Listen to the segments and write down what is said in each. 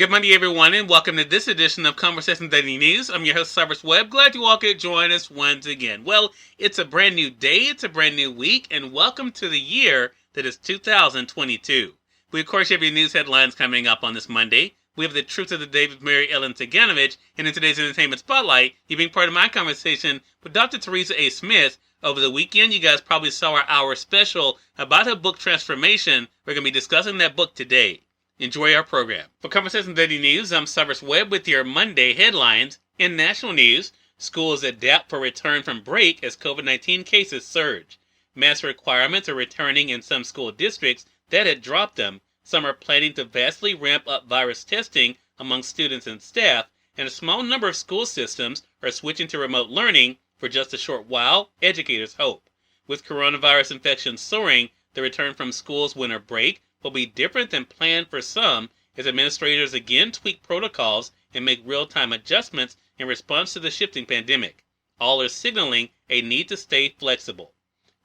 Good Monday, everyone, and welcome to this edition of Conversation Daily News. I'm your host, Cyrus Webb. Glad you all could join us once again. Well, it's a brand new day, it's a brand new week, and welcome to the year that is 2022. We, of course, have your news headlines coming up on this Monday. We have the Truth of the Day with Mary Ellen Ciganovich, and in today's Entertainment Spotlight, you being part of my conversation with Dr. Teresa A. Smith. Over the weekend, you guys probably saw our hour special about her book Transformation. We're going to be discussing that book today. Enjoy our program. For Conversation Daily News, I'm Cyrus Webb with your Monday headlines. In national news, schools adapt for return from break as COVID-19 cases surge. Mask requirements are returning in some school districts that had dropped them. Some are planning to vastly ramp up virus testing among students and staff, and a small number of school systems are switching to remote learning for just a short while, educators hope. With coronavirus infections soaring, the return from school's winter break will be different than planned for some as administrators again tweak protocols and make real-time adjustments in response to the shifting pandemic. All are signaling a need to stay flexible.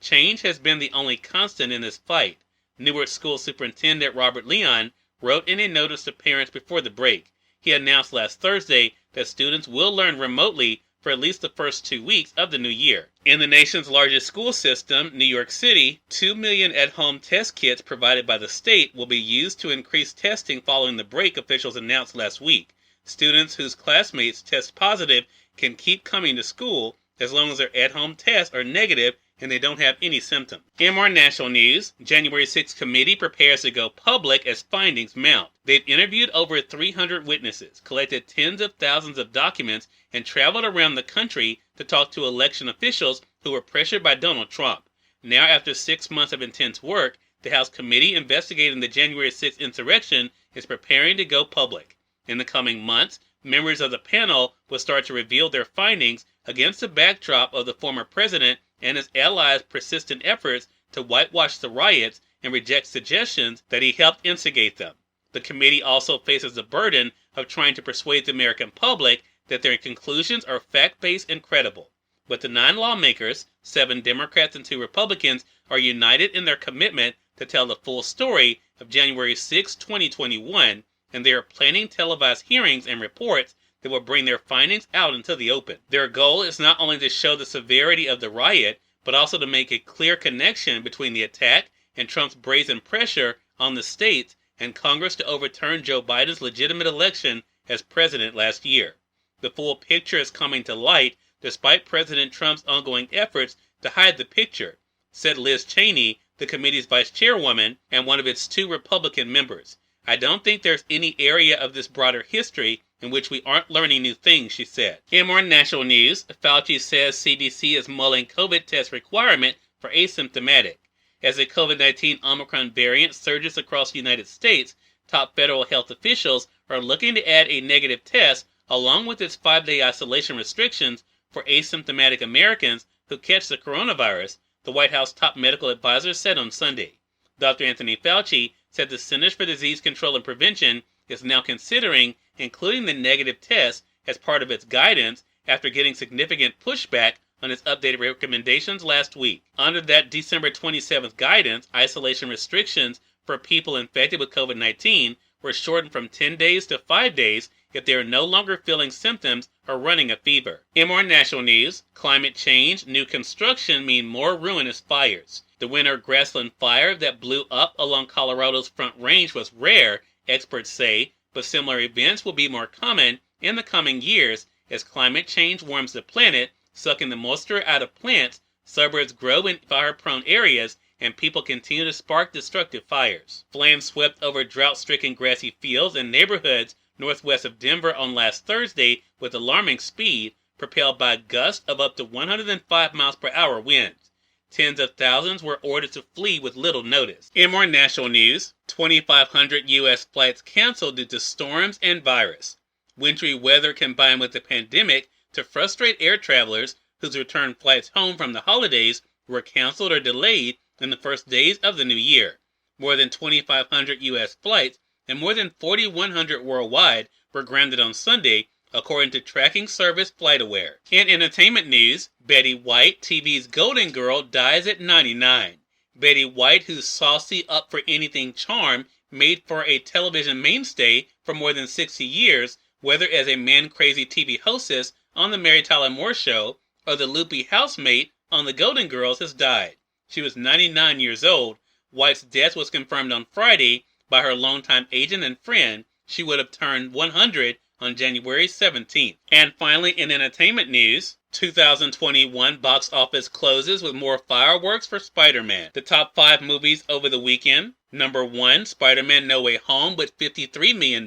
Change has been the only constant in this fight. Newark School Superintendent Robert Leon wrote in a notice to parents before the break. He announced last Thursday that students will learn remotely for at least the first 2 weeks of the new year. In the nation's largest school system, New York City, 2 million at-home test kits provided by the state will be used to increase testing following the break, officials announced last week. Students whose classmates test positive can keep coming to school as long as their at-home tests are negative and they don't have any symptoms. In more national news, January 6th committee prepares to go public as findings mount. They've interviewed over 300 witnesses, collected tens of thousands of documents, and traveled around the country to talk to election officials who were pressured by Donald Trump. Now, after 6 months of intense work, the House committee investigating the January 6th insurrection is preparing to go public. In the coming months, members of the panel will start to reveal their findings against the backdrop of the former president and his allies' persistent efforts to whitewash the riots and reject suggestions that he helped instigate them. The committee also faces the burden of trying to persuade the American public that their conclusions are fact-based and credible. But the 9 lawmakers, 7 Democrats and 2 Republicans, are united in their commitment to tell the full story of January 6, 2021, and they are planning televised hearings and reports that will bring their findings out into the open. Their goal is not only to show the severity of the riot, but also to make a clear connection between the attack and Trump's brazen pressure on the states and Congress to overturn Joe Biden's legitimate election as president last year. The full picture is coming to light despite President Trump's ongoing efforts to hide the picture, said Liz Cheney, the committee's vice chairwoman and one of its 2 Republican members. I don't think there's any area of this broader history in which we aren't learning new things, she said. In more national news, Fauci says CDC is mulling COVID test requirement for asymptomatic. As the COVID-19 Omicron variant surges across the United States, top federal health officials are looking to add a negative test along with its 5-day isolation restrictions for asymptomatic Americans who catch the coronavirus, the White House top medical advisor said on Sunday. Dr. Anthony Fauci said the Centers for Disease Control and Prevention is now considering including the negative test as part of its guidance after getting significant pushback on its updated recommendations last week. Under that December 27th guidance, isolation restrictions for people infected with COVID-19 were shortened from 10 days to 5 days if they are no longer feeling symptoms or running a fever. In more national news, climate change, new construction mean more ruinous fires. The winter grassland fire that blew up along Colorado's Front Range was rare, experts say, but similar events will be more common in the coming years as climate change warms the planet, sucking the moisture out of plants, suburbs grow in fire-prone areas, and people continue to spark destructive fires. Flames swept over drought-stricken grassy fields and neighborhoods northwest of Denver on last Thursday with alarming speed, propelled by gusts of up to 105 miles per hour winds. Tens of thousands were ordered to flee with little notice. In more national news, 2,500 U.S. flights canceled due to storms and virus. Wintry weather combined with the pandemic to frustrate air travelers whose return flights home from the holidays were canceled or delayed in the first days of the new year. More than 2,500 U.S. flights and more than 4,100 worldwide were grounded on Sunday, according to tracking service FlightAware. In entertainment news, Betty White, TV's Golden Girl, dies at 99. Betty White, whose saucy, up-for-anything charm made for a television mainstay for more than 60 years, whether as a man-crazy TV hostess on The Mary Tyler Moore Show or the loopy housemate on The Golden Girls, has died. She was 99 years old. White's death was confirmed on Friday by her longtime agent and friend. She would have turned 100 on January 17th. And finally, in entertainment news, 2021 box office closes with more fireworks for Spider-Man. The top 5 movies over the weekend. Number 1, Spider-Man No Way Home with $53 million.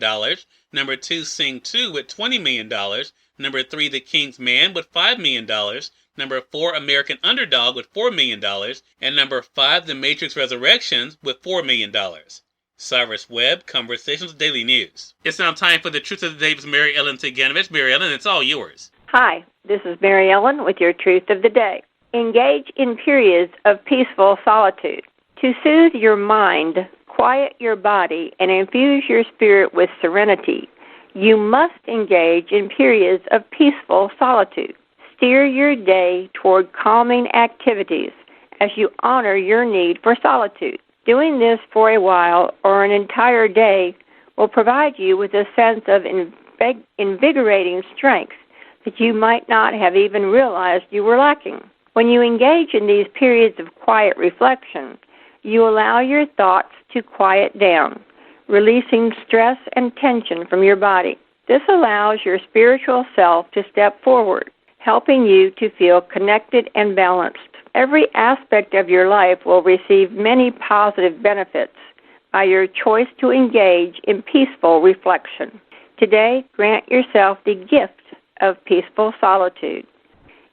Number 2, Sing 2 with $20 million. Number 3, The King's Man with $5 million. Number 4, American Underdog with $4 million. And number 5, The Matrix Resurrections with $4 million. Cyrus Webb, Conversations Daily News. It's now time for the Truth of the Day with Mary Ellen Ciganovich. Mary Ellen, it's all yours. Hi, this is Mary Ellen with your Truth of the Day. Engage in periods of peaceful solitude. To soothe your mind, quiet your body, and infuse your spirit with serenity, you must engage in periods of peaceful solitude. Steer your day toward calming activities as you honor your need for solitude. Doing this for a while or an entire day will provide you with a sense of invigorating strength that you might not have even realized you were lacking. When you engage in these periods of quiet reflection, you allow your thoughts to quiet down, releasing stress and tension from your body. This allows your spiritual self to step forward, helping you to feel connected and balanced. Every aspect of your life will receive many positive benefits by your choice to engage in peaceful reflection. Today, grant yourself the gift of peaceful solitude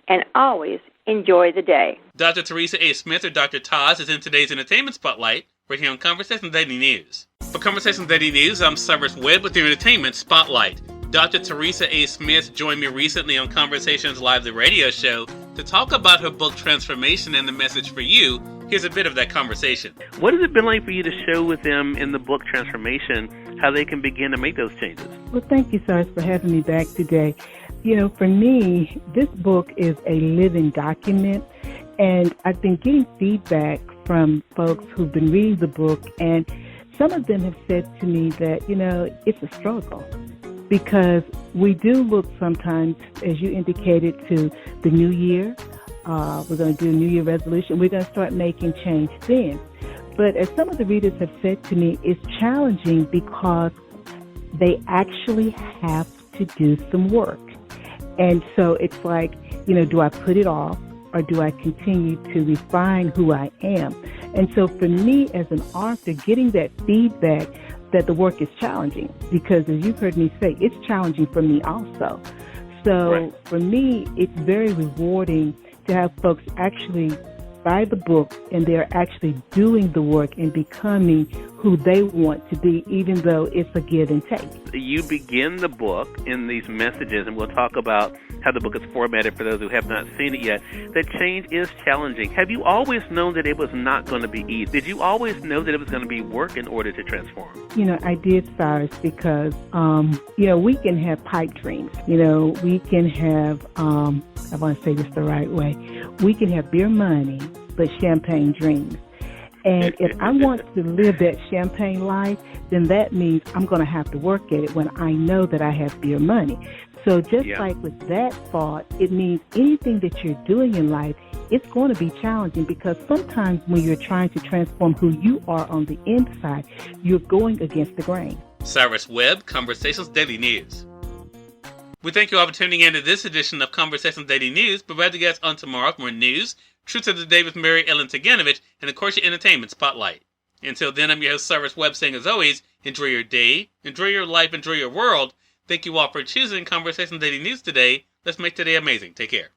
and always enjoy the day. Dr. Teresa A. Smith, or Dr. Taz, is in today's Entertainment Spotlight, right here on Conversations Daily News. For Conversations Daily News, I'm Cyrus Webb with your Entertainment Spotlight. Dr. Teresa A. Smith joined me recently on Conversations Live, the radio show, to talk about her book Transformation and the Message for You. Here's a bit of that conversation. What has it been like for you to show with them in the book Transformation how they can begin to make those changes? Well, thank you, Cyrus, for having me back today. You know, for me, this book is a living document, and I've been getting feedback from folks who've been reading the book, and some of them have said to me that, you know, it's a struggle. Because we do look sometimes, as you indicated, to the new year. We're going to do a New Year resolution. We're going to start making change then. But as some of the readers have said to me, it's challenging because they actually have to do some work. And so it's like, you know, do I put it off or do I continue to refine who I am? And so for me as an author, getting that feedback that the work is challenging, because as you've heard me say, it's challenging for me also. So right. For me, it's very rewarding to have folks actually buy the book and they're actually doing the work and becoming who they want to be, even though it's a give and take. You begin the book in these messages, and we'll talk about how the book is formatted for those who have not seen it yet, that change is challenging. Have you always known that it was not going to be easy? Did you always know that it was going to be work in order to transform? You know, I did, Cyrus, because, you know, we can have pipe dreams. You know, we can have, I want to say this the right way, we can have beer money, but champagne dreams. And if I want to live that champagne life, then that means I'm going to have to work at it when I know that I have beer money. So just like with that thought, it means anything that you're doing in life, it's going to be challenging, because sometimes when you're trying to transform who you are on the inside, you're going against the grain. Cyrus Webb, Conversations Daily News. We thank you all for tuning in to this edition of Conversations Daily News. But glad to get us on tomorrow for more news, Truth of the Day with Mary Ellen Ciganovich, and of course your Entertainment Spotlight. Until then, I'm your host Cyrus Webb, saying as always, enjoy your day, enjoy your life, enjoy your world. Thank you all for choosing Conversations Daily News today. Let's make today amazing. Take care.